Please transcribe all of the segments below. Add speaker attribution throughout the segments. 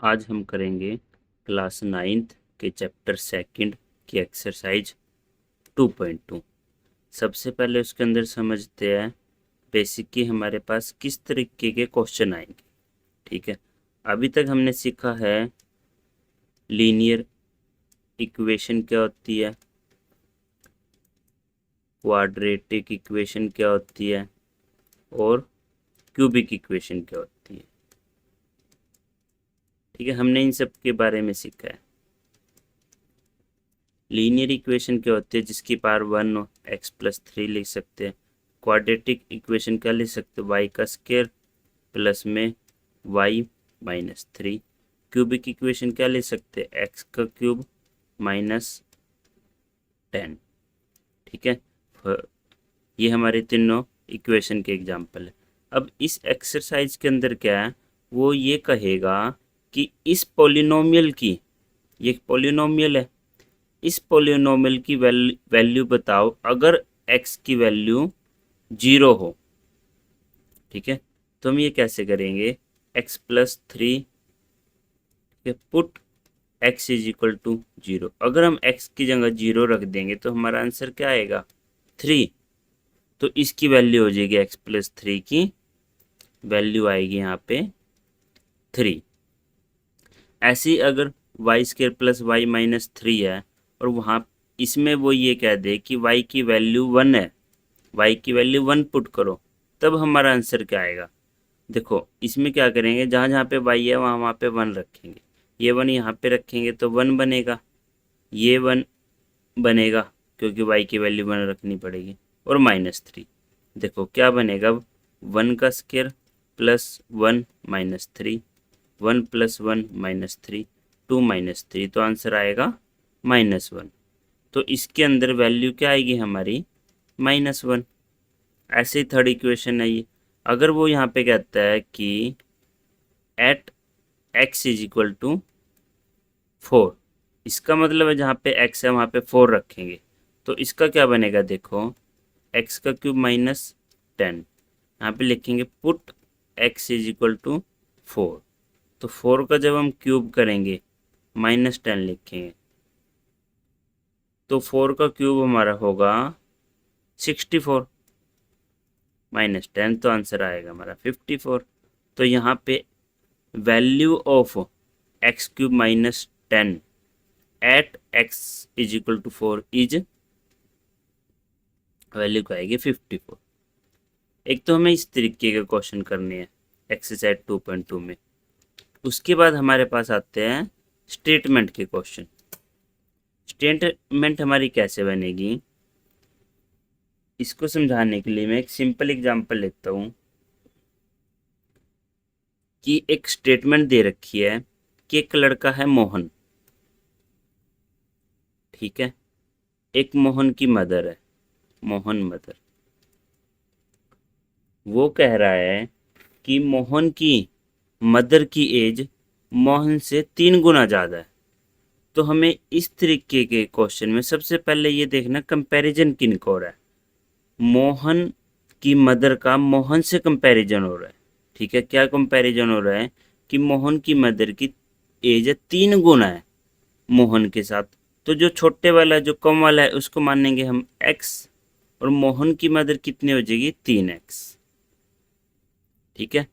Speaker 1: आज हम करेंगे क्लास 9th के चैप्टर सेकंड की एक्सरसाइज 2.2। सबसे पहले उसके अंदर समझते हैं बेसिक की हमारे पास किस तरीके के क्वेश्चन आएंगे। ठीक है, अभी तक हमने सीखा है लीनियर इक्वेशन क्या होती है, क्वाड्रेटिक इक्वेशन क्या होती है और क्यूबिक इक्वेशन क्या होती है। ठीक है, हमने इन सब के बारे में सीखा है। लीनियर इक्वेशन क्या होती है, जिसकी पावर 1 हो, x+3 लिख सकते हैं। क्वाड्रेटिक इक्वेशन क्या लिख सकते हैं, y का स्क्वायर प्लस में y-3। क्यूबिक इक्वेशन क्या लिख सकते हैं, x का क्यूब -10। ठीक है, ये हमारे तीनों इक्वेशन के एग्जाम्पल है। अब इस एक्सरसाइज के अंदर क्या है, वो ये कहेगा कि इस पोलिनोमियल की, ये पोलिनोमियल है, इस पोलिनोमियल की वैल्यू बताओ अगर x की वैल्यू 0 हो। ठीक है, तो हम ये कैसे करेंगे, x+3 put x is equal to 0। अगर हम x की जगह 0 रख देंगे तो हमारा आंसर क्या आएगा, 3। तो इसकी वैल्यू हो जाएगी, x+3 की वैल्यू आएगी यहाँ पे 3। ऐसे ही अगर y² प्लस y-3 है और वहाँ इसमें वो ये कह दे कि y की वैल्यू 1 है, y की वैल्यू 1 पुट करो, तब हमारा आंसर क्या आएगा। देखो इसमें क्या करेंगे, जहाँ जहाँ पे y है वहाँ वहाँ पे 1 रखेंगे, ये 1 यहाँ पे रखेंगे तो 1 बनेगा, ये 1 बनेगा क्योंकि y की वैल्यू 1 रखनी पड़ेगी, और -3। देखो क्या बनेगा, 1 का स्क्वायर प्लस 1 -3, 1 + 1 -3, 2 -3, तो आंसर आएगा -1। तो इसके अंदर वैल्यू क्या आएगी हमारी, -1। ऐसे ही थर्ड इक्वेशन है ये। अगर वो यहाँ पे कहता है कि at x is equal to 4, इसका मतलब है जहाँ पे x है वहाँ पे 4 रखेंगे, तो इसका क्या बनेगा, देखो x का क्यूब -10, यहाँ पे लिखेंगे put x is equal to 4। तो 4 का जब हम क्यूब करेंगे -10 लिखेंगे, तो 4 का क्यूब हमारा होगा 64, -10, तो आंसर आएगा हमारा 54। तो यहाँ पे value of x³ -10 at x is equal to 4 is, value क्या आएगी 54। एक तो हमें इस तरीके के क्वेश्चन करने हैं एक्सरसाइज 2.2 में। उसके बाद हमारे पास आते हैं स्टेटमेंट के क्वेश्चन। स्टेटमेंट हमारी कैसे बनेगी, इसको समझाने के लिए मैं एक सिंपल एग्जांपल लेता हूँ कि एक स्टेटमेंट दे रखी है कि एक लड़का है मोहन। ठीक है, एक मोहन की मदर है, मोहन मदर। वो कह रहा है कि मोहन की मदर की एज मोहन से 3 गुना ज़्यादा है। तो हमें इस तरीके के क्वेश्चन में सबसे पहले ये देखना कंपैरिजन किन को हो रहा है। मोहन की मदर का मोहन से कंपैरिजन हो रहा है। ठीक है, क्या कंपैरिजन हो रहा है कि मोहन की मदर की एज है 3 गुना है मोहन के साथ। तो जो छोटे वाला जो कम वाला है उसको मानेंगे हम x, और मोहन की मदर कितनी हो जाएगी 3x। ठीक है,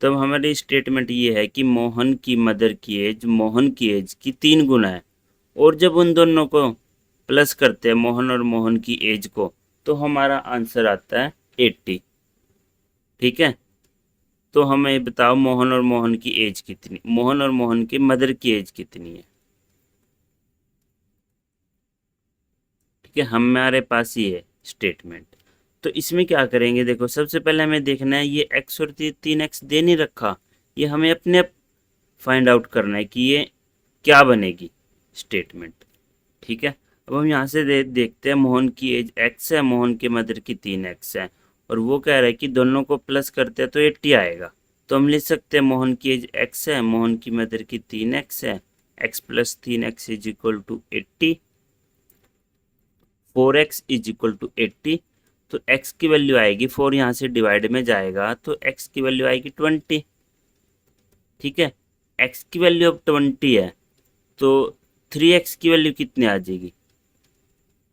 Speaker 1: तो हमारी स्टेटमेंट ये है कि मोहन की मदर की एज मोहन की एज की 3 गुना है, और जब उन दोनों को प्लस करते हैं मोहन और मोहन की एज को, तो हमारा आंसर आता है 80। ठीक है, तो हमें बताओ मोहन और मोहन की एज कितनी, मोहन और मोहन की मदर की एज कितनी है। ठीक है, हमारे पास ये है स्टेटमेंट। तो इसमें क्या करेंगे, देखो सबसे पहले हमें देखना है ये x और 3x दे नहीं रखा, ये हमें अपने आप फाइंड आउट करना है कि ये क्या बनेगी स्टेटमेंट। ठीक है, अब हम यहाँ से देखते हैं मोहन की एज x है, मोहन के मदर की 3x है, और वो कह रहा है कि दोनों को प्लस करते हैं तो 80 आएगा। तो हम लिख सकते हैं मोहन की एज x है, मोहन की मदर की 3x है, x + 3x is equal to 80, 4x is equal to 80। तो x की वैल्यू आएगी, 4 यहाँ से डिवाइड में जाएगा तो x की वैल्यू आएगी 20। ठीक है, x की वैल्यू अब 20 है तो 3x की वैल्यू कितनी आ जाएगी,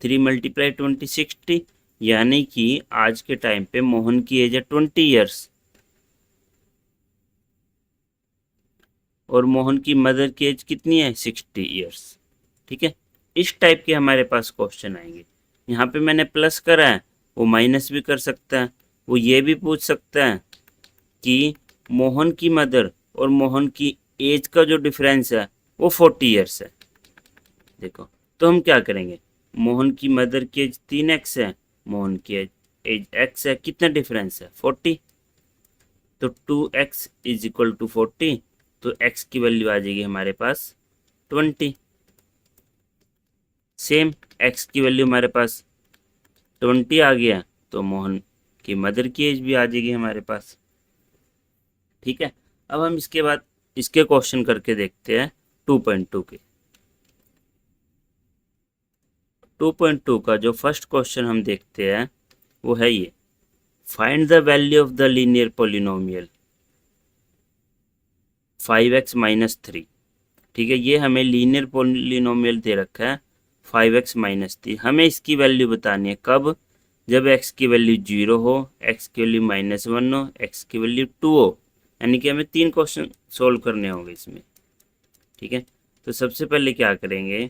Speaker 1: 3 मल्टीप्लाई 20 60, यानी कि आज के टाइम पे मोहन की एज है 20 ईयर्स और मोहन की मदर की एज कितनी है 60 ईयर्स। ठीक है, इस टाइप के हमारे पास क्वेश्चन आएंगे। यहाँ पे मैंने प्लस करा है, वो माइनस भी कर सकता है, वो ये भी पूछ सकता है कि मोहन की मदर और मोहन की एज का जो डिफरेंस है वो 40 ईयर्स है। देखो तो हम क्या करेंगे, मोहन की मदर की एज 3x है, मोहन की एज x है, कितना डिफरेंस है 40, तो 2x इज इक्वल टू 40, तो x की वैल्यू आ जाएगी हमारे पास 20। सेम x की वैल्यू हमारे पास 20 आ गया तो मोहन की मदर की एज भी आ जाएगी हमारे पास। ठीक है, अब हम इसके बाद इसके क्वेश्चन करके देखते हैं 2.2 के। 2.2 का जो फर्स्ट क्वेश्चन हम देखते हैं वो है ये, find the value of the linear polynomial 5x minus 3। ठीक है, ये हमें लीनियर पोलिनोमियल दे रखा है 5x माइनस 3, हमें इसकी वैल्यू बतानी है कब, जब x की वैल्यू 0 हो, x की वैल्यू -1 हो, x की वैल्यू 2 हो, यानी कि हमें 3 क्वेश्चन सोल्व करने होंगे इसमें। ठीक है, तो सबसे पहले क्या करेंगे,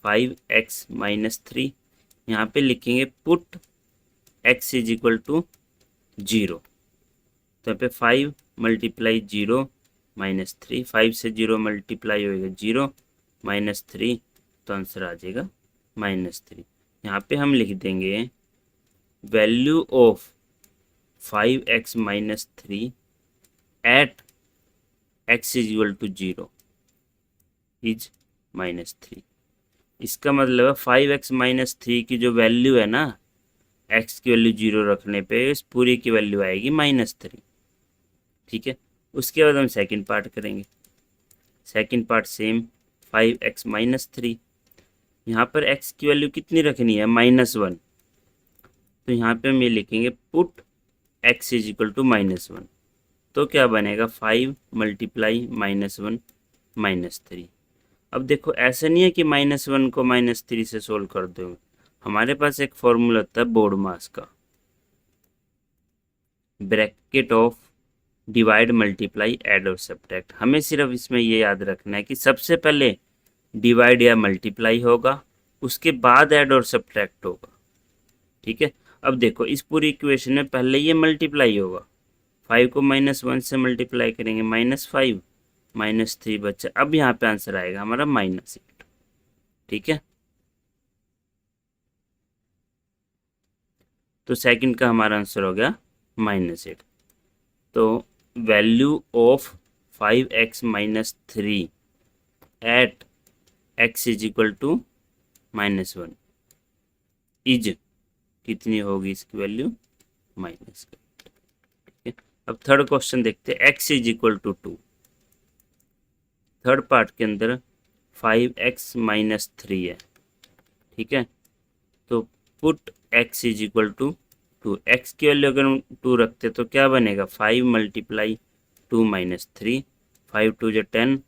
Speaker 1: 5x माइनस 3 यहाँ पे लिखेंगे put x is equal to 0, तो यहाँ पे 5 मल्टीप्लाई 0 माइनस 3, 5 से 0 मल्टीप्लाई होएगा 0 माइनस 3, तो आंसर आ जाएगा -3। यहाँ पे हम लिख देंगे value of 5x minus 3 at x is equal to 0 is -3। इसका मतलब है 5x माइनस 3 की जो वैल्यू है ना, x की वैल्यू 0 रखने पे इस पूरी की वैल्यू आएगी -3। ठीक है, उसके बाद हम सेकंड पार्ट करेंगे। Second part same 5x minus 3, यहाँ पर x की वैल्यू कितनी रखनी है -1, तो यहाँ पे हम ये लिखेंगे put x is equal to -1, तो क्या बनेगा 5 मल्टीप्लाई -1 -3। अब देखो ऐसा नहीं है कि -1 को -3 से सोल्व कर दो, हमारे पास एक फॉर्मूला होता है बोर्ड मास का, bracket of divide multiply add और सब्ट्रैक्ट। हमें सिर्फ इसमें ये याद रखना है कि सबसे पहले डिवाइड या मल्टीप्लाई होगा, उसके बाद ऐड और सब्ट्रैक्ट होगा। ठीक है, अब देखो इस पूरी इक्वेशन में पहले ये मल्टीप्लाई होगा, 5 को -1 से मल्टीप्लाई करेंगे -5 -3 बच्चा, अब यहाँ पे आंसर आएगा हमारा -8। ठीक है, तो सेकंड का हमारा आंसर हो गया -8। तो value of 5x minus 3 at x is equal to -1 is कितनी होगी, इसकी वैल्यू माइनस। ठीक है, अब थर्ड क्वेश्चन देखते हैं, x is equal to 2। Third part के अंदर 5x माइनस 3 है। ठीक है, तो put x is equal to 2, x की वैल्यू अगर हम 2 रखते तो क्या बनेगा 5 मल्टीप्लाई 2 माइनस 3, 5 2 जो 10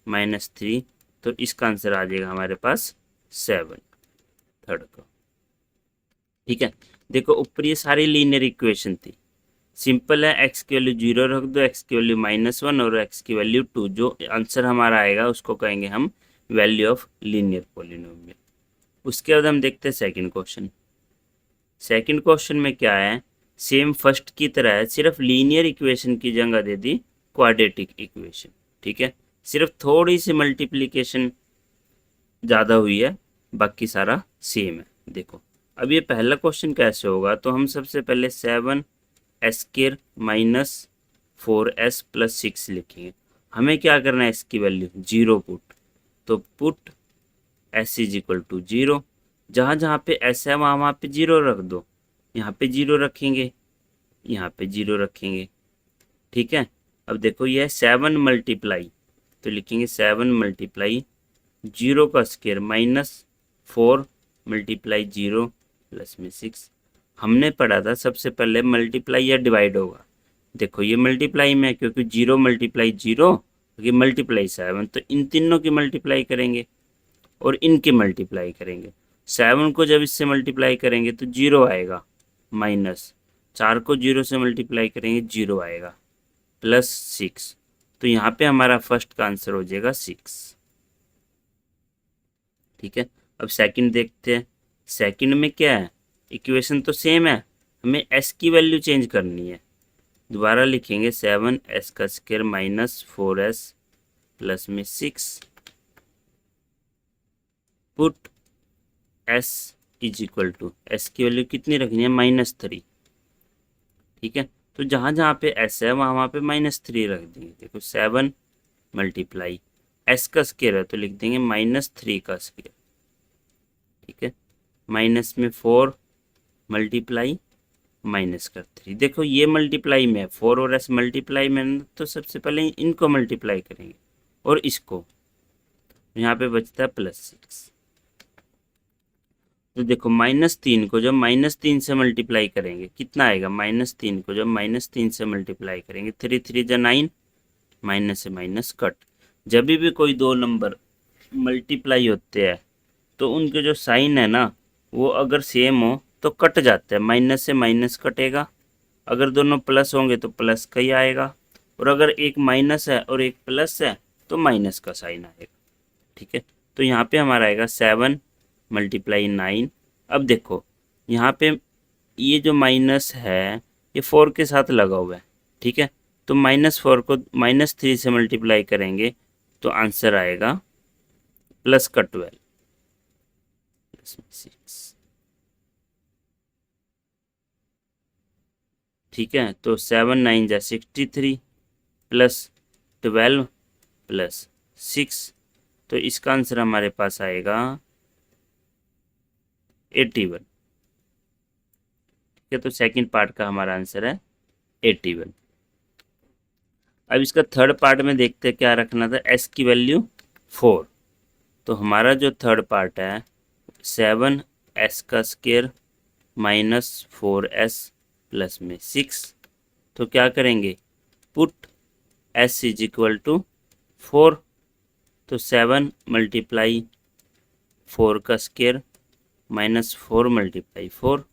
Speaker 1: -3, तो इसका आंसर आ जाएगा हमारे पास 7 थर्ड का। ठीक है, देखो ऊपर ये सारी लीनियर इक्वेशन थी, सिंपल है, x की वैल्यू 0 रख दो, x की वैल्यू -1 और x की वैल्यू 2, जो आंसर हमारा आएगा उसको कहेंगे हम वैल्यू ऑफ लीनियर पॉलिनोमियल। उसके बाद हम देखते हैं सेकंड क्वेश्चन। सेकंड क्वेश्चन में क्या है, सेम फर्स्ट की तरह है, सिर्फ लीनियर इक्वेशन की जगह दे दी क्वाड्रेटिक इक्वेशन। ठीक है, सिर्फ थोड़ी सी मल्टीप्लिकेशन ज़्यादा हुई है, बाकी सारा सेम है। देखो अब ये पहला क्वेश्चन कैसे होगा, तो हम सबसे पहले 7s² माइनस 4s प्लस 6 लिखेंगे। हमें क्या करना है, इसकी वैल्यू 0 पुट, तो put s is equal to 0, जहाँ जहाँ पे s है वहाँ वहाँ पे 0 रख दो, यहाँ पे 0 रखेंगे, यहाँ पे 0 रखेंगे। ठीक है, अब देखो ये 7 मल्टीप्लाई, तो लिखेंगे 7 मल्टीप्लाई 0 का स्क्वायर -4 मल्टीप्लाई 0 प्लस में 6। हमने पढ़ा था सबसे पहले मल्टीप्लाई या डिवाइड होगा, देखो ये मल्टीप्लाई में है क्योंकि 0 मल्टीप्लाई 0 कि मल्टीप्लाई 7, तो इन तीनों की मल्टीप्लाई करेंगे और इनकी मल्टीप्लाई करेंगे। 7 को जब इससे मल्टीप्लाई करेंगे तो 0 आएगा, माइनस 4 को 0 से मल्टीप्लाई करेंगे 0 आएगा, प्लस 6। तो यहाँ पे हमारा फर्स्ट का आंसर हो जाएगा 6। ठीक है, अब सेकंड देखते हैं। सेकंड में क्या है, इक्वेशन तो सेम है, हमें s की वैल्यू चेंज करनी है। दोबारा लिखेंगे 7s का स्क्वायर माइनस 4s प्लस में 6, put s is equal to, s की वैल्यू कितनी रखनी है, -3। ठीक है, तो जहाँ जहाँ पे s है वहाँ वहाँ पे -3 रख देंगे। देखो 7 मल्टीप्लाई s का स्क्वायर है तो लिख देंगे -3 का स्क्वायर। ठीक है, माइनस में 4 मल्टीप्लाई माइनस का 3। देखो ये मल्टीप्लाई में है, 4 और s मल्टीप्लाई में, तो सबसे पहले इनको मल्टीप्लाई करेंगे और इसको, यहाँ पे बचता है +6। तो देखो -3 को जब -3 से मल्टीप्लाई करेंगे कितना आएगा, -3 को जब -3 से मल्टीप्लाई करेंगे 3 3 जा 9, माइनस से माइनस कट। जब भी कोई दो नंबर मल्टीप्लाई होते हैं तो उनके जो साइन है ना वो अगर सेम हो तो कट जाता है, माइनस से माइनस कटेगा। अगर दोनों प्लस होंगे तो प्लस का ही आएगा, और अगर एक माइनस है और एक प्लस है तो माइनस का साइन आएगा। ठीक है, तो यहाँ पे हमारा आएगा 7 मल्टीप्लाई 9। अब देखो यहाँ पे ये जो माइनस है ये 4 के साथ लगा हुआ है। ठीक है, तो -4 को -3 से मल्टीप्लाई करेंगे तो आंसर आएगा प्लस का 12 प्लस 6। ठीक है, तो 7 9 जा 63 प्लस 12 प्लस 6, तो इसका आंसर हमारे पास आएगा 81। ठीक है, तो सेकंड पार्ट का हमारा आंसर है 81। अब इसका थर्ड पार्ट में देखते हैं क्या रखना था, s की वैल्यू 4। तो हमारा जो थर्ड पार्ट है 7s का स्क्वायर माइनस 4s प्लस में 6। तो क्या करेंगे, put s is equal to 4। तो 7 मल्टीप्लाई 4 का स्क्वायर माइनस 4 मल्टीप्लाई 4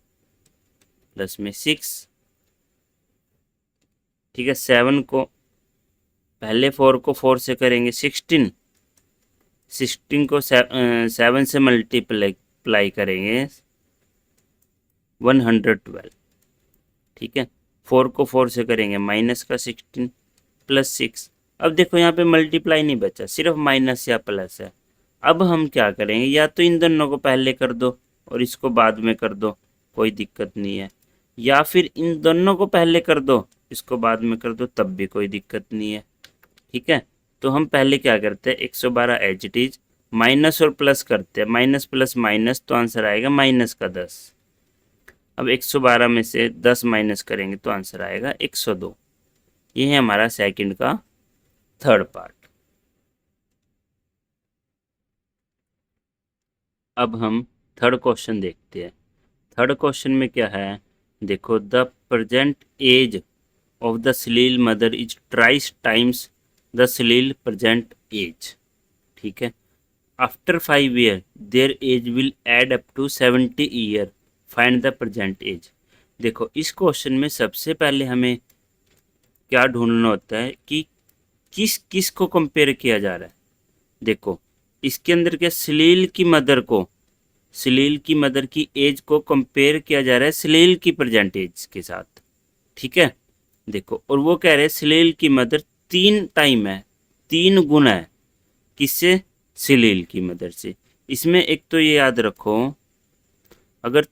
Speaker 1: प्लस में 6। ठीक है, 7 को पहले 4 को 4 से करेंगे 16, 16 को 7 से मल्टीप्लाई करेंगे 112। ठीक है, 4 को 4 से करेंगे माइनस का 16 प्लस 6। अब देखो यहाँ पे मल्टीप्लाई नहीं बचा, सिर्फ माइनस या प्लस है। अब हम क्या करेंगे, या तो इन दोनों को पहले कर दो और इसको बाद में कर दो, कोई दिक्कत नहीं है, या फिर इन दोनों को पहले कर दो इसको बाद में कर दो, तब भी कोई दिक्कत नहीं है। ठीक है, तो हम पहले क्या करते हैं, 112 एज इट इज, माइनस और प्लस करते हैं, माइनस प्लस माइनस, तो आंसर आएगा माइनस का 10। अब 112 में से 10 माइनस करेंगे तो आंसर आएगा 102। ये है हमारा सेकंड का थर्ड पार्ट। अब हम थर्ड क्वेश्चन देखते हैं। थर्ड क्वेश्चन में क्या है, देखो the present age of the Salil mother is thrice times the Salil present age. ठीक है, after 5 year their age will add up to 70 year, find the present age. देखो इस क्वेश्चन में सबसे पहले हमें क्या ढूंढना होता है कि किस किस को कंपेयर किया जा रहा है। देखो इसके अंदर क्या, सलील की मदर को, सलील की मदर की एज को कंपेयर किया जा रहा है सलील की प्रेजेंट एज के साथ। ठीक है, देखो और वो कह रहे हैं सलील की मदर 3 टाइम है, 3 गुना है किससे, सलील की मदर से। इसमें एक तो ये याद रखो, अगर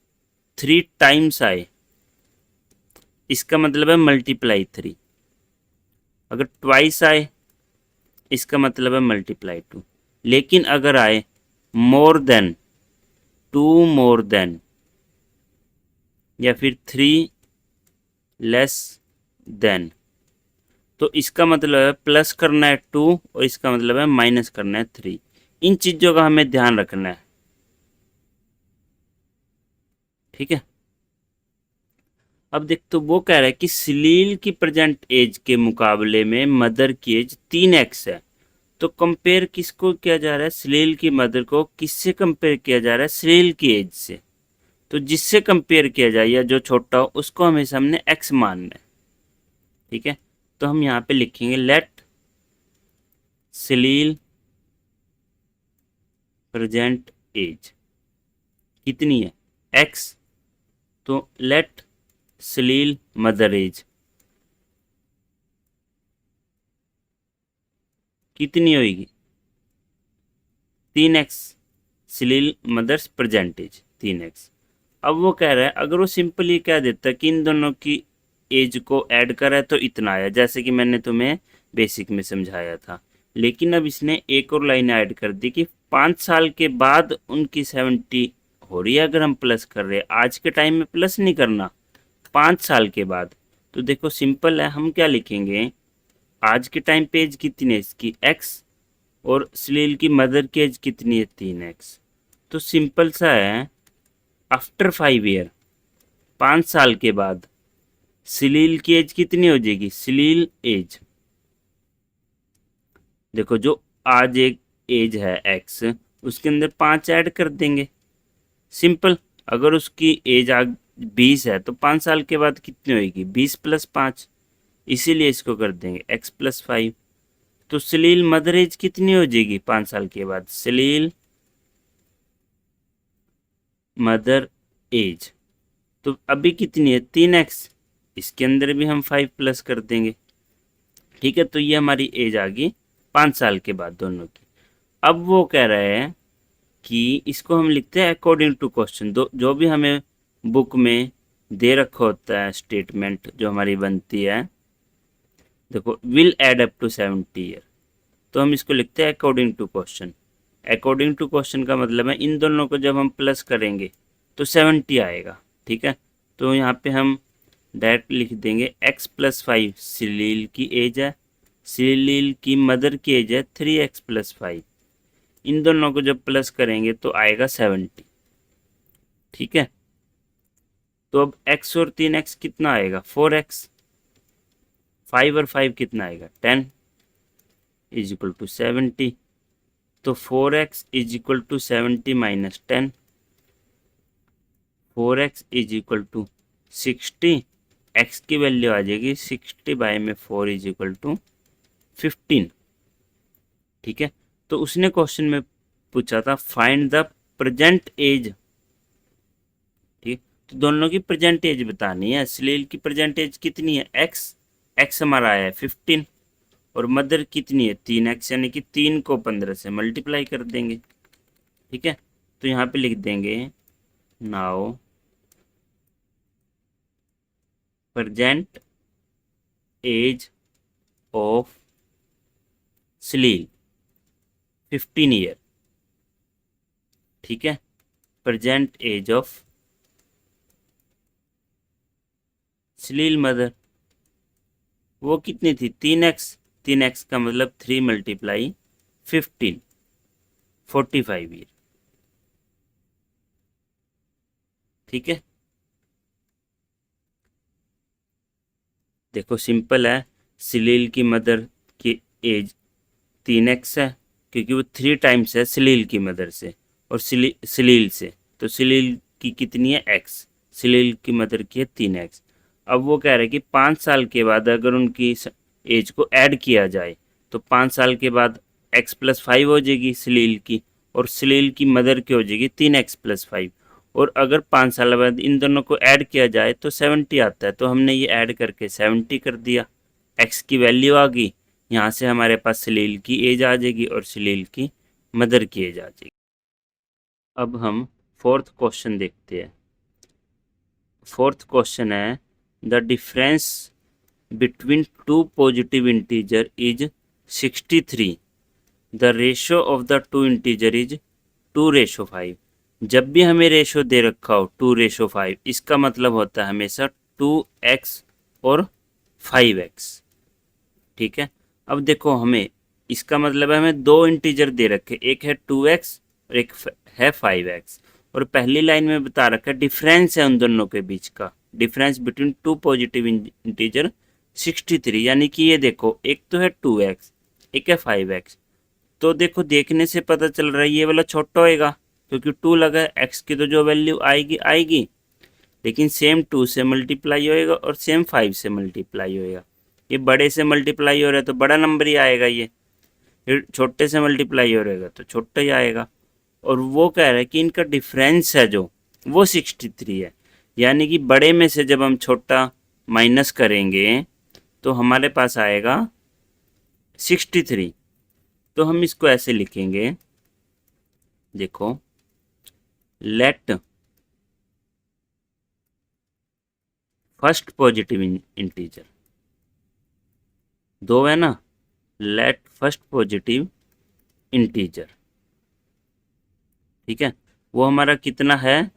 Speaker 1: 3 टाइम्स आए इसका मतलब है मल्टीप्लाई 3, अगर ट्वाइस आए इसका मतलब है मल्टीप्लाई 2, लेकिन अगर आए मोर देन, 2 मोर देन, या फिर 3 लेस देन, तो इसका मतलब है प्लस करना है 2 और इसका मतलब है माइनस करना है 3। इन चीज़ों का हमें ध्यान रखना है। ठीक है, अब देख, तो वो कह रहा है कि सलील की प्रेजेंट एज के मुकाबले में मदर की एज 3x है। तो कंपेयर किसको किया जा रहा है? सलील की मदर को किससे कंपेयर किया जा रहा है? सलील की एज से। तो जिससे कंपेयर किया जाए या जो छोटा हो उसको हमेशा हमने x मानना है। ठीक है, तो हम यहाँ पे लिखेंगे लेट सलील प्रेजेंट एज कितनी है? x। तो लेट सलील मदर एज कितनी होगी? 3x। सलील मदर्स प्रेजेंट एज 3x। अब वो कह रहा है, अगर वो सिंपली कह देता कि इन दोनों की एज को ऐड करा है तो इतना आया, जैसे कि मैंने तुम्हें बेसिक में समझाया था। लेकिन अब इसने एक और लाइन ऐड कर दी कि 5 साल के बाद उनकी 70 हो रही है। अगर हम प्लस कर रहे हैं, आज के टाइम में प्लस नहीं करना, 5 साल के बाद। तो देखो सिंपल है, हम क्या लिखेंगे? आज के टाइम पे एज कितनी है इसकी? x। और सलील की मदर की एज कितनी है? 3x। तो सिंपल सा है, आफ्टर 5 ईयर, 5 साल के बाद सलील की एज कितनी हो जाएगी? सलील एज, देखो जो आज एक एज है x, उसके अंदर 5 ऐड कर देंगे। सिंपल, अगर उसकी एज आज 20 है तो 5 साल के बाद कितनी होगी? 20 + 5। इसीलिए इसको कर देंगे x + 5। तो सलील मदर एज कितनी हो जाएगी 5 साल के बाद? सलील मदर एज तो अभी कितनी है? 3x। इसके अंदर भी हम 5 प्लस कर देंगे। ठीक है, तो ये हमारी एज आ गई 5 साल के बाद दोनों की। अब वो कह रहे हैं कि इसको हम लिखते हैं अकॉर्डिंग टू क्वेश्चन। जो भी हमें बुक में दे रखा होता है स्टेटमेंट जो हमारी बनती है, देखो will add up to 70 year, तो हम इसको लिखते हैं according to question. According to question का मतलब है इन दोनों को जब हम प्लस करेंगे तो 70 आएगा। ठीक है, तो यहाँ पे हम डायरेक्ट लिख देंगे x + 5 सलील की एज है, सलील की मदर की एज है 3x + 5। इन दोनों को जब प्लस करेंगे तो आएगा 70। ठीक है, तो अब x और 3x कितना आएगा? 4x। 5 और 5 कितना आएगा? 10 = 70। तो 4x = 70 - 10, 4x = 60। x की वैल्यू आ जाएगी 60/4 = 15। ठीक है, तो उसने क्वेश्चन में पूछा था फाइंड द प्रेजेंट एज। ठीक, तो दोनों की प्रेजेंट एज बतानी है। सलील की प्रेजेंट एज कितनी है? x हमारा आया है 15, और मदर कितनी है? 3x, यानी कि 3 को 15 से मल्टीप्लाई कर देंगे। ठीक है, तो यहाँ पे लिख देंगे now present age of Salil 15 year. ठीक है, present age of Salil mother वो कितनी थी? 3x। 3x का मतलब 3 × 15, 45 ईयर। ठीक है, देखो सिंपल है, सलील की मदर की एज 3x है क्योंकि वो 3 टाइम्स है सलील की मदर से और सलील से। तो सलील की कितनी है? x। सलील की मदर की है 3x। अब वो कह रहे हैं कि 5 साल के बाद अगर उनकी एज को ऐड किया जाए तो 5 साल के बाद x + 5 हो जाएगी सलील की, और सलील की मदर की हो जाएगी 3x + 5। और अगर 5 साल बाद इन दोनों को ऐड किया जाए तो 70 आता है। तो हमने ये ऐड करके 70 कर दिया, x की वैल्यू आ गई। यहाँ से हमारे पास सलील की एज आ जाएगी और सलील की मदर की एज आ जाएगी। अब हम फोर्थ क्वेश्चन देखते हैं। फोर्थ क्वेश्चन है the difference between 2 positive integer is 63। The ratio of the 2 integer is 2:5। जब भी हमें रेशो दे रखा हो 2:5, इसका मतलब होता है हमेशा 2x और 5x। ठीक है, अब देखो हमें इसका मतलब है हमें 2 इंटीजर दे रखे, एक है 2x और एक है 5x, और पहली लाइन में बता रखा है डिफरेंस है उन दोनों के बीच का। Difference between two positive integer 63, यानी कि ये देखो एक तो है 2x, एक है 5x। तो देखो देखने से पता चल रहा है ये वाला छोटा होएगा क्योंकि 2 लगा है, x की तो जो वैल्यू आएगी आएगी, लेकिन सेम 2 से मल्टीप्लाई होएगा और सेम 5 से मल्टीप्लाई होएगा। ये बड़े से मल्टीप्लाई हो रहा है तो बड़ा नंबर ही आएगा, ये फिर छोटे से मल्टीप्लाई हो रहेगा तो छोटा ही आएगा। और वो कह रहा है कि इनका डिफरेंस है जो वो 63 है, यानी कि बड़े में से जब हम छोटा माइनस करेंगे तो हमारे पास आएगा 63। तो हम इसको ऐसे लिखेंगे, देखो लेट फर्स्ट पॉजिटिव इंटीजर, दो है ना, लेट फर्स्ट पॉजिटिव इंटीजर, ठीक है, वो हमारा कितना है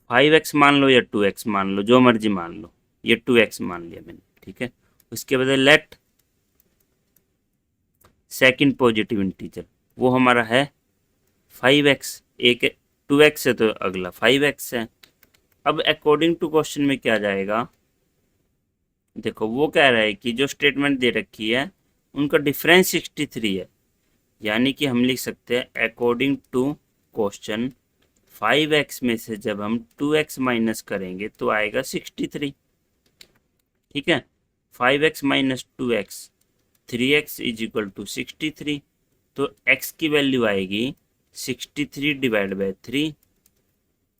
Speaker 1: 5x मान लो या 2x मान लो, जो मर्जी मान लो, ये 2x मान लिया मैंने, ठीक है। उसके बाद लेट सेकंड पॉजिटिव इंटीजर, वो हमारा है 5x, एक 2x है तो अगला 5x है। अब अकॉर्डिंग टू क्वेश्चन में क्या जाएगा, देखो वो कह रहा है कि जो स्टेटमेंट दे रखी है उनका डिफरेंस 63 है, यानी कि हम लिख सकते हैं अकॉर्डिंग टू क्वेश्चन 5x में से जब हम 2x माइनस करेंगे तो आएगा 63, ठीक है। 5x minus 2x 3x is equal to 63, तो x की वैल्यू आएगी 63 डिवाइड बाई 3,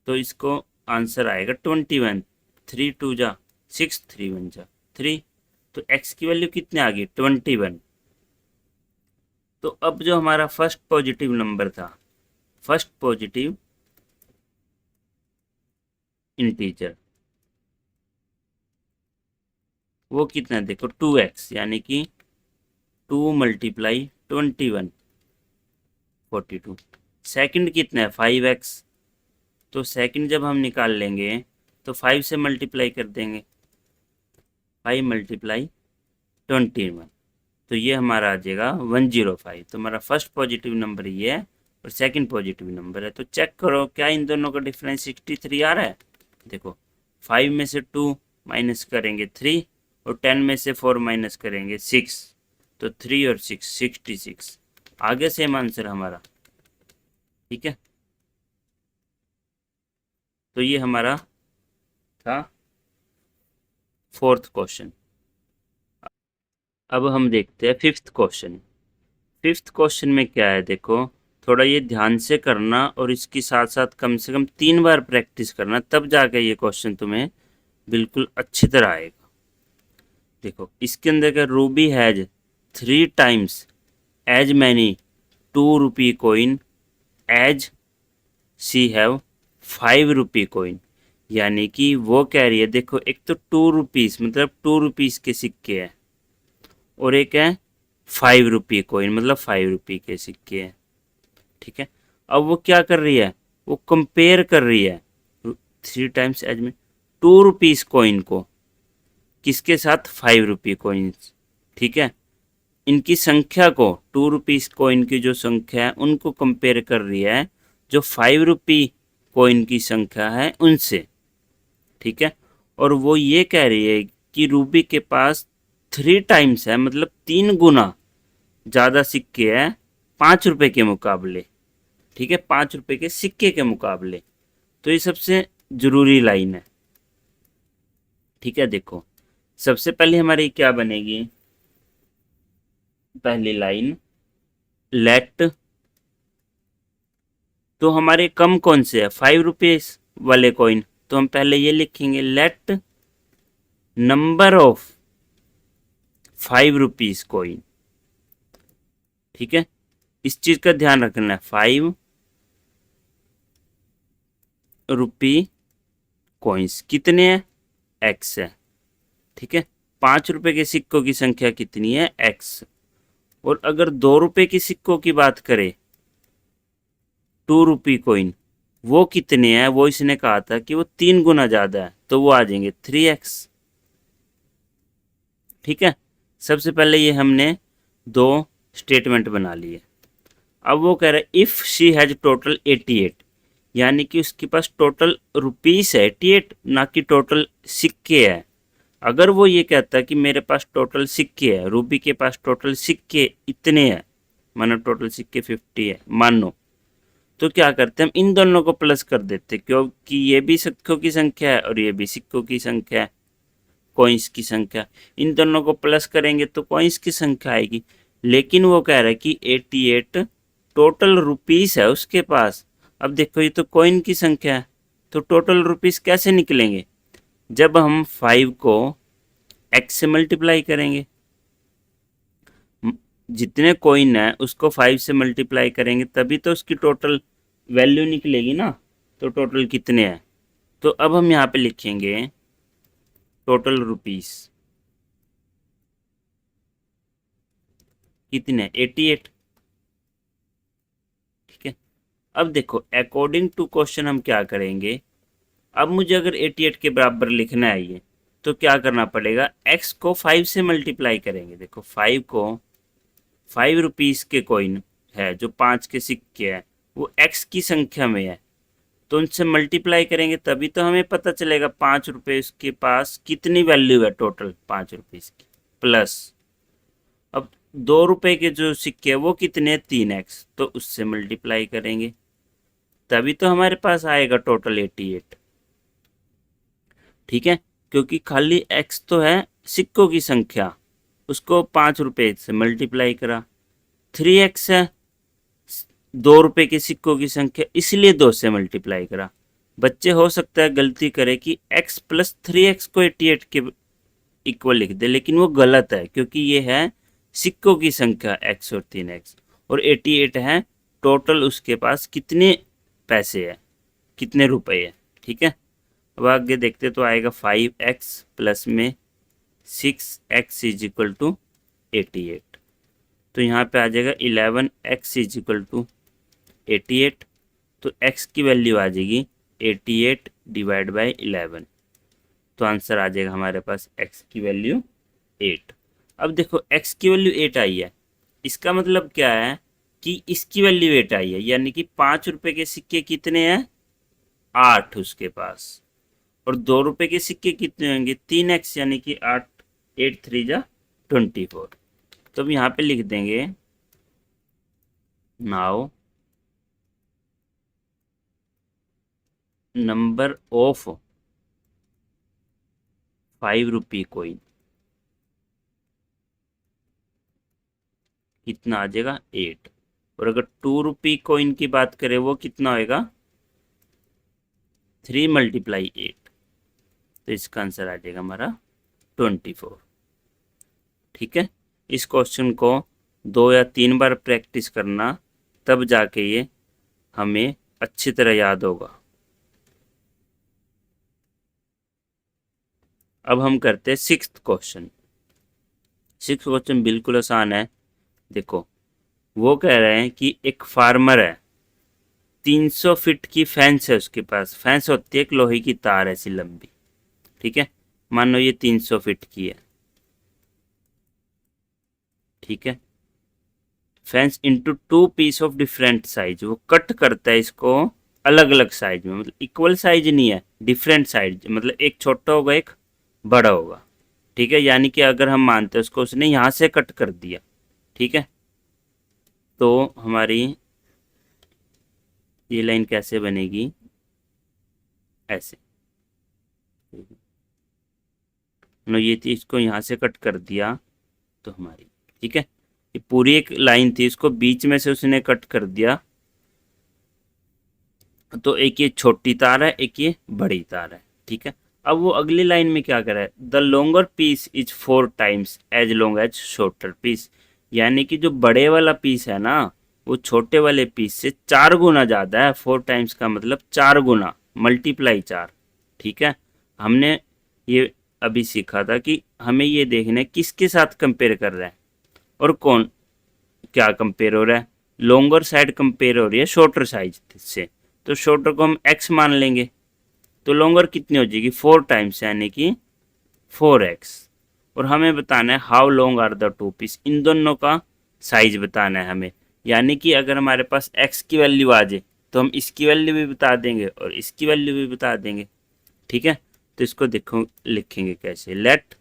Speaker 1: तो इसको आंसर आएगा 21, 3 2 जा 6, 3 1 जा 3, तो x की वैल्यू कितने आ गई 21। तो अब जो हमारा फर्स्ट पॉजिटिव नंबर था, फर्स्ट पॉजिटिव इंटीजर, वो कितना देखो 2x, यानी कि 2 मल्टीप्लाई 21 42। सेकंड कितना है 5x, तो सेकंड जब हम निकाल लेंगे तो 5 से मल्टीप्लाई कर देंगे, 5 मल्टीप्लाई 21, तो ये हमारा आ जाएगा 105। तो हमारा फर्स्ट पॉजिटिव नंबर ये है और सेकंड पॉजिटिव नंबर है। तो चेक करो क्या इन दोनों का डिफरेंस 63 आ रहा है। देखो 5 में से 2 माइनस करेंगे 3 और 10 में से 4 माइनस करेंगे 6, तो 3 और 6 66, आगे सेम आंसर हमारा, ठीक है। तो ये हमारा था फोर्थ क्वेश्चन। अब हम देखते हैं फिफ्थ क्वेश्चन। फिफ्थ क्वेश्चन में क्या है, देखो थोड़ा ये ध्यान से करना और इसके साथ साथ कम से कम 3 बार प्रैक्टिस करना, तब जाके ये क्वेश्चन तुम्हें बिल्कुल अच्छी तरह आएगा। देखो इसके अंदर का Ruby has 3 times as many 2 rupee coin as she have 5 rupee coin, यानी कि वो कह रही है, देखो एक तो 2 रुपीज़ मतलब 2 रुपीज़ के सिक्के हैं और एक है 5 रुपी कोइन मतलब 5 रुपी के सिक्के हैं, ठीक है। अब वो क्या कर रही है, वो कंपेयर कर रही है 3 टाइम्स एज में 2 रुपीज़ कोइन को किसके साथ 5 रुपी कोइंस, ठीक है। इनकी संख्या को 2 रुपीज़ कोइन की जो संख्या है उनको कंपेयर कर रही है जो 5 रुपी कोइन की संख्या है उनसे, ठीक है। और वो ये कह रही है कि रूबी के पास 3 टाइम्स है मतलब 3 गुना ज़्यादा सिक्के हैं 5 रुपये के मुकाबले, ठीक है, 5 रुपये के सिक्के के मुकाबले। तो ये सबसे ज़रूरी लाइन है, ठीक है। देखो सबसे पहले हमारी क्या बनेगी, पहली लाइन लेट, तो हमारे कम कौन से है 5 रुपीज़ वाले कॉइन, तो हम पहले ये लिखेंगे let number of 5 rupees coin, ठीक है। इस चीज़ का ध्यान रखना है 5 रुपी कॉइन्स कितने हैं x है, ठीक है। 5 रुपये के सिक्कों की संख्या कितनी है x, और अगर 2 रुपये के सिक्कों की बात करें 2 रुपी कॉइन वो कितने हैं, वो इसने कहा था कि वो 3 गुना ज़्यादा है तो वो आ जाएंगे 3x, ठीक है। सबसे पहले ये हमने 2 स्टेटमेंट बना लिए। अब वो कह रहा है इफ़ शी हैज टोटल 88, यानी कि उसके पास टोटल रुपीस है 88, ना कि टोटल सिक्के है। अगर वो ये कहता है कि मेरे पास टोटल सिक्के है, रूबी के पास टोटल सिक्के इतने हैं, मानो टोटल सिक्के 50 है मानो, तो क्या करते हैं हम इन दोनों को प्लस कर देते, क्योंकि ये भी सिक्कों की संख्या है और ये भी सिक्कों की संख्या है, कॉइन्स की संख्या। इन दोनों को प्लस करेंगे तो कॉइन्स की संख्या आएगी। लेकिन वो कह रहा है कि 88 टोटल रुपीस है उसके पास। अब देखो ये तो कॉइन की संख्या है, तो टोटल रुपीस कैसे निकलेंगे? जब हम 5 को x से मल्टीप्लाई करेंगे, जितने कॉइन है उसको 5 से मल्टीप्लाई करेंगे तभी तो उसकी टोटल वैल्यू निकलेगी ना। तो टोटल कितने हैं, तो अब हम यहाँ पे लिखेंगे टोटल रुपीस कितने, 88। ठीक है, अब देखो अकॉर्डिंग टू क्वेश्चन हम क्या करेंगे, अब मुझे अगर 88 के बराबर लिखना है ये, तो क्या करना पड़ेगा, x को 5 से मल्टीप्लाई करेंगे। देखो 5 को 5 रुपीस के कॉइन है जो 5 के सिक्के हैं, वो x की संख्या में है, तो उनसे मल्टीप्लाई करेंगे तभी तो हमें पता चलेगा 5 रुपये के पास कितनी वैल्यू है टोटल 5 रुपीस की। प्लस अब 2 रुपये के जो सिक्के हैं वो कितने, 3x, तो उससे मल्टीप्लाई करेंगे तभी तो हमारे पास आएगा टोटल 88। ठीक है, क्योंकि खाली x तो है सिक्कों की संख्या, उसको 5 रुपये से मल्टीप्लाई करा, 3x है 2 रुपये के सिक्कों की संख्या, इसलिए 2 से मल्टीप्लाई करा। बच्चे हो सकता है गलती करे कि x प्लस 3x को 88 के इक्वल लिख दे, लेकिन वो गलत है, क्योंकि ये है सिक्कों की संख्या x और 3x, और 88 है टोटल उसके पास कितने पैसे है, कितने रुपए है। ठीक है, अब आगे देखते तो आएगा 5x प्लस में 6x इज इक्वल टू 88, तो यहाँ पे आ जाएगा 11x इज इक्वल टू 88, तो x की वैल्यू आ जाएगी 88 डिवाइड बाई 11, तो आंसर आ जाएगा हमारे पास x की वैल्यू 8। अब देखो x की वैल्यू 8 आई है, इसका मतलब क्या है कि इसकी वैल्यू 8 आई है, यानी कि 5 रुपए के सिक्के कितने हैं, 8 उसके पास, और 2 रुपए के सिक्के कितने होंगे, 3x, यानी कि 8 8 3 जा 24। तो अब यहाँ पे लिख देंगे now number of 5 rupee coin कितना आ जाएगा 8, और अगर 2 रुपी कोइन की बात करें वो कितना होएगा 3 मल्टीप्लाई 8, तो इसका आंसर आ जाएगा हमारा 24। ठीक है, इस क्वेश्चन को 2 या 3 बार प्रैक्टिस करना, तब जाके ये हमें अच्छी तरह याद होगा। अब हम करते हैं 6th क्वेश्चन। 6th क्वेश्चन बिल्कुल आसान है। देखो वो कह रहे हैं कि एक फार्मर है, 300 फीट की फेंस है उसके पास। फेंस होती है एक लोहे की तार ऐसी लंबी। ठीक है, मान लो ये 300 फीट की है। ठीक है, fence into 2 piece of different size, वो कट करता है इसको अलग अलग साइज में, मतलब इक्वल साइज नहीं है, डिफरेंट साइज, मतलब एक छोटा होगा एक बड़ा होगा। ठीक है, यानी कि अगर हम मानते हैं उसको उसने यहाँ से कट कर दिया। ठीक है, तो हमारी ये लाइन कैसे बनेगी, ऐसे, ये थी इसको यहाँ से कट कर दिया तो हमारी, ठीक है, ये पूरी एक लाइन थी, इसको बीच में से उसने कट कर दिया, तो एक ये छोटी तार है एक ये बड़ी तार है। ठीक है, अब वो अगली लाइन में क्या कर रहा है, the longer piece is 4 times as long as shorter piece, यानी कि जो बड़े वाला पीस है ना वो छोटे वाले पीस से 4 गुना ज़्यादा है। 4 टाइम्स का मतलब 4 गुना, मल्टीप्लाई 4। ठीक है, हमने ये अभी सीखा था कि हमें ये देखना है किसके साथ कंपेयर कर रहा है, और कौन क्या कंपेयर हो रहा है, लॉन्गर साइड कंपेयर हो रही है शॉर्टर साइज से, तो शॉर्टर को हम x मान लेंगे, तो लॉन्गर कितनी हो जाएगी 4 टाइम्स, यानी कि 4x। और हमें बताना है how long are the 2 piece, इन दोनों का साइज बताना है हमें, यानी कि अगर हमारे पास x की वैल्यू आ जाए तो हम इसकी वैल्यू भी बता देंगे और इसकी वैल्यू भी बता देंगे। ठीक है, तो इसको देखो लिखेंगे कैसे, लेट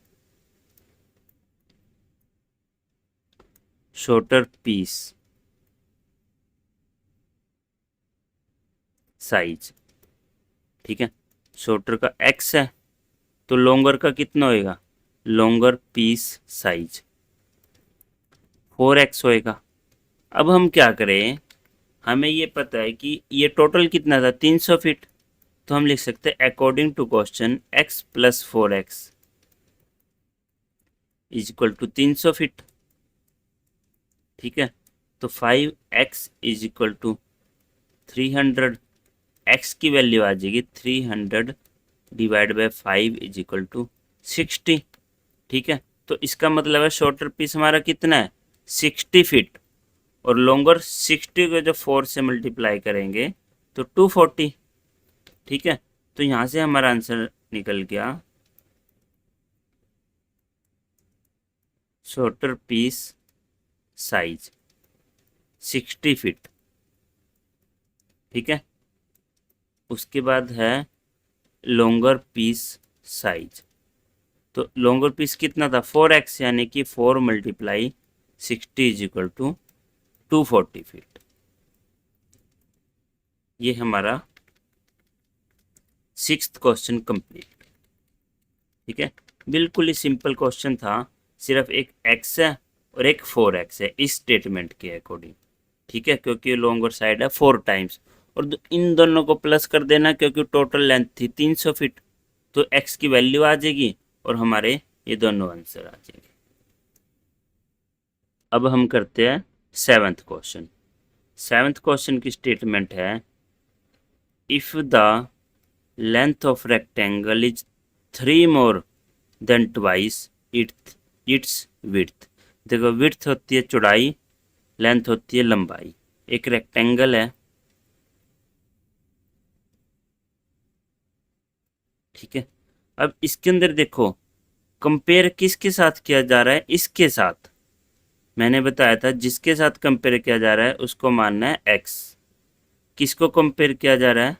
Speaker 1: शॉर्टर पीस साइज। ठीक है, शॉर्टर का x है तो लॉन्गर का कितना होएगा, लॉन्गर पीस साइज 4x होएगा। अब हम क्या करें, हमें ये पता है कि ये टोटल कितना था 300 फीट, तो हम लिख सकते हैं according to question x plus 4x is equal to 300 feet. ठीक है, तो 5x is equal to 300, x की वैल्यू आ जाएगी 300 divide by 5 is equal to 60। ठीक है, तो इसका मतलब है शॉर्टर पीस हमारा कितना है 60 फीट, और लॉन्गर 60 को जब 4 से मल्टीप्लाई करेंगे तो 240। ठीक है, तो यहाँ से हमारा आंसर निकल गया शॉर्टर पीस साइज 60 फीट। ठीक है, उसके बाद है लॉन्गर पीस साइज, तो लॉन्गर पीस कितना था 4x, यानी कि 4 multiply 60 is equal to 240 feet. ये हमारा 6th क्वेश्चन कंप्लीट। ठीक है, बिल्कुल ही सिंपल क्वेश्चन था, सिर्फ एक x है और एक 4x है इस स्टेटमेंट के अकॉर्डिंग। ठीक है, क्योंकि लॉन्गर साइड है 4 टाइम्स, और इन दोनों को प्लस कर देना क्योंकि टोटल लेंथ थी 300 फीट, तो x की वैल्यू आ जाएगी और हमारे ये दोनों आंसर आ जाएंगे। अब हम करते हैं 7th क्वेश्चन। 7th क्वेश्चन की स्टेटमेंट है if the length of rectangle is 3 more than twice its width. देखो, विड्थ होती है चौड़ाई, लेंथ होती है लंबाई। एक रेक्टेंगल है, ठीक है। अब इसके अंदर देखो, कंपेयर किसके साथ किया जा रहा है, इसके साथ। मैंने बताया था जिसके साथ कंपेयर किया जा रहा है उसको मानना है x। किसको कंपेयर किया जा रहा है,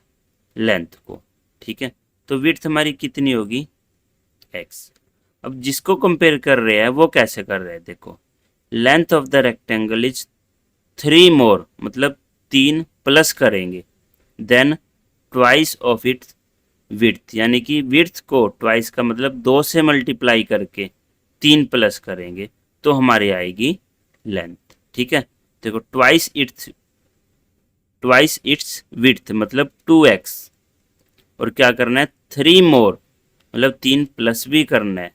Speaker 1: लेंथ को। ठीक है, तो विड्थ हमारी कितनी होगी x। अब जिसको कंपेयर कर रहे हैं वो कैसे कर रहे हैं, देखो, length of the rectangle is 3 मोर, मतलब 3 प्लस करेंगे, then twice of it width, यानी कि विड्थ को ट्वाइस का मतलब 2 से मल्टीप्लाई करके 3 प्लस करेंगे तो हमारी आएगी लेंथ। ठीक है, देखो, ट्वाइस इट्स विड्थ मतलब 2x, और क्या करना है 3 मोर मतलब 3 प्लस भी करना है।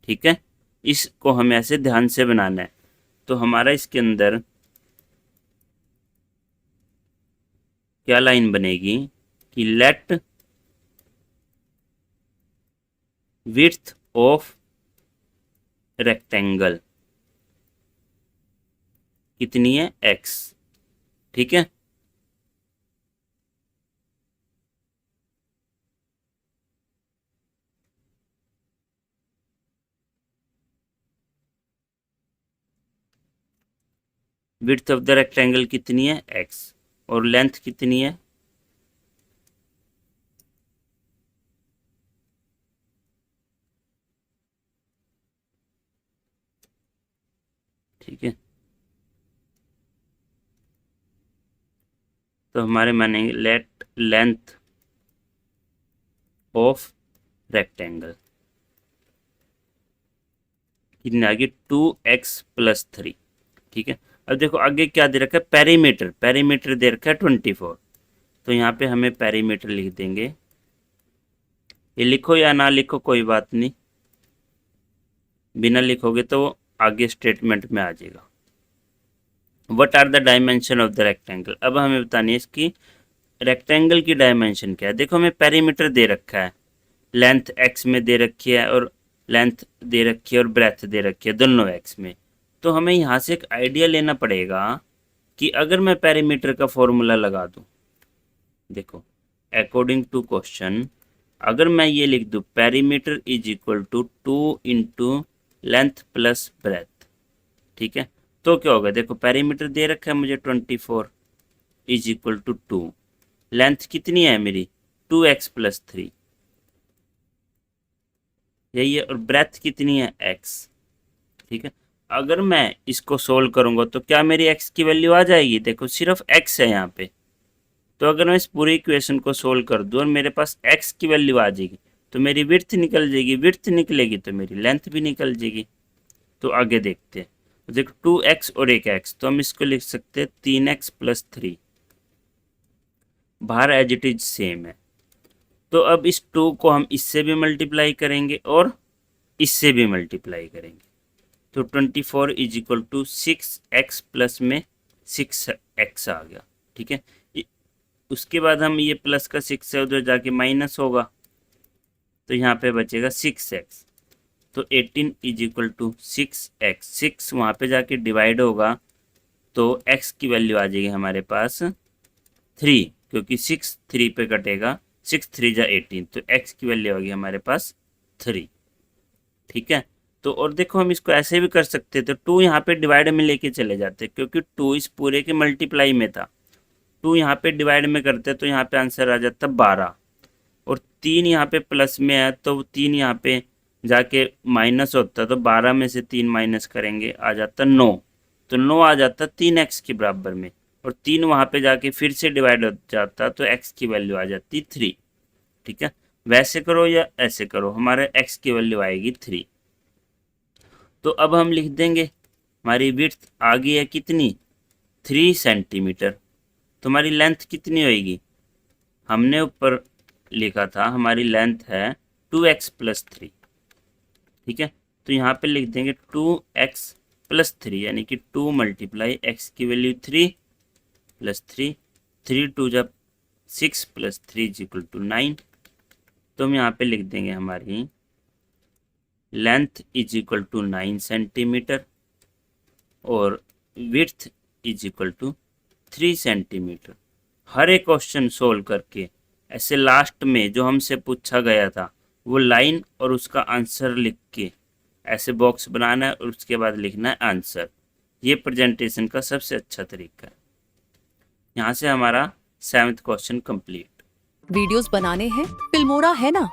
Speaker 1: ठीक है, इसको हमें ऐसे ध्यान से बनाना है। तो हमारा इसके अंदर क्या लाइन बनेगी कि लेट विड्थ ऑफ रेक्टेंगल कितनी है x। ठीक है, विड्थ ऑफ द रेक्टेंगल कितनी है x, और लेंथ कितनी है, ठीक है। तो हमारे मानेंगे लेट लेंथ ऑफ रेक्टेंगल कितनी आ गई 2x+3। ठीक है, अब देखो आगे क्या दे रखा है, पेरीमीटर। पेरीमीटर दे रखा है 24, तो यहाँ पे हमें पेरीमीटर लिख देंगे। ये लिखो या ना लिखो कोई बात नहीं, बिना लिखोगे तो आगे स्टेटमेंट में आ जाएगा। What are the dimension of the rectangle, अब हमें बतानी है इसकी रेक्टेंगल की डायमेंशन क्या है। देखो, हमें पेरीमीटर दे रखा है, लेंथ x में दे रखी है और लेंथ दे रखी है और ब्रेथ दे रखी है, दोनों x में। तो हमें यहाँ से एक आइडिया लेना पड़ेगा कि अगर मैं पेरीमीटर का फॉर्मूला लगा दूँ, देखो, अकॉर्डिंग टू क्वेश्चन अगर मैं ये लिख दूँ perimeter is equal to 2 into length plus breadth, ठीक है, तो क्या होगा, देखो पेरीमीटर दे रखा है मुझे 24, इज इक्वल टू 2। लेंथ कितनी है मेरी 2x प्लस 3, यही है, और ब्रेथ कितनी है x। ठीक है, अगर मैं इसको सोल्व करूंगा तो क्या मेरी x की वैल्यू आ जाएगी, देखो सिर्फ x है यहाँ पे। तो अगर मैं इस पूरी इक्वेशन को सोल्व कर दूं और मेरे पास x की वैल्यू आ जाएगी तो मेरी विड्थ निकल जाएगी, विड्थ निकलेगी तो मेरी लेंथ भी निकल जाएगी। तो आगे देखते हैं, देखो 2x और एक x, तो हम इसको लिख सकते हैं 3x प्लस 3, बाहर एज इट इज सेम है। तो अब इस 2 को हम इससे भी मल्टीप्लाई करेंगे और इससे भी मल्टीप्लाई करेंगे, तो 24 is equal to 6x plus में 6x आ गया। ठीक है, उसके बाद हम ये प्लस का 6 से उधर जाके माइनस होगा, तो यहाँ पे बचेगा 6x। तो 18 इज इक्वल टू 6x, 6 वहाँ पे जाके डिवाइड होगा तो x की वैल्यू आ जाएगी हमारे पास 3, क्योंकि 6 3 पे कटेगा, 6 3 जा 18, तो x की वैल्यू आ गई हमारे पास 3। ठीक है, तो और देखो हम इसको ऐसे भी कर सकते थे, 2 यहाँ पे डिवाइड में लेके चले जाते, क्योंकि 2 इस पूरे के मल्टीप्लाई में था, 2 यहाँ पे डिवाइड में करते तो यहाँ पे आंसर आ जाता 12, और 3 यहाँ पे प्लस में है तो 3 यहाँ पे जाके माइनस होता, तो 12 में से 3 माइनस करेंगे आ जाता 9, तो 9 आ जाता 3x के बराबर में, और 3 वहाँ पे जाके फिर से डिवाइड हो जाता तो x की वैल्यू आ जाती 3। ठीक है, वैसे करो या ऐसे करो, हमारे x की वैल्यू आएगी 3। तो अब हम लिख देंगे हमारी विड्थ आ गई है कितनी 3 सेंटीमीटर, तो हमारी लेंथ कितनी होएगी, हमने ऊपर लिखा था हमारी लेंथ है 2x प्लस 3। ठीक है, तो यहाँ पे लिख देंगे 2x प्लस 3, यानी कि 2 मल्टीप्लाई x की वैल्यू 3 प्लस 3, 3 2 जब 6 प्लस 3 इज इक्वल टू 9। तो हम यहाँ पे लिख देंगे हमारी length is equal to 9 centimetre और width is equal to 3 centimetre. हर एक क्वेश्चन सोल्व करके ऐसे लास्ट में जो हमसे पूछा गया था वो लाइन और उसका आंसर लिख के ऐसे बॉक्स बनाना है और उसके बाद लिखना है आंसर। ये प्रेजेंटेशन का सबसे अच्छा तरीका है। यहाँ से हमारा 7th क्वेश्चन कंप्लीट।
Speaker 2: वीडियोस बनाने हैं, फिल्मोरा है ना,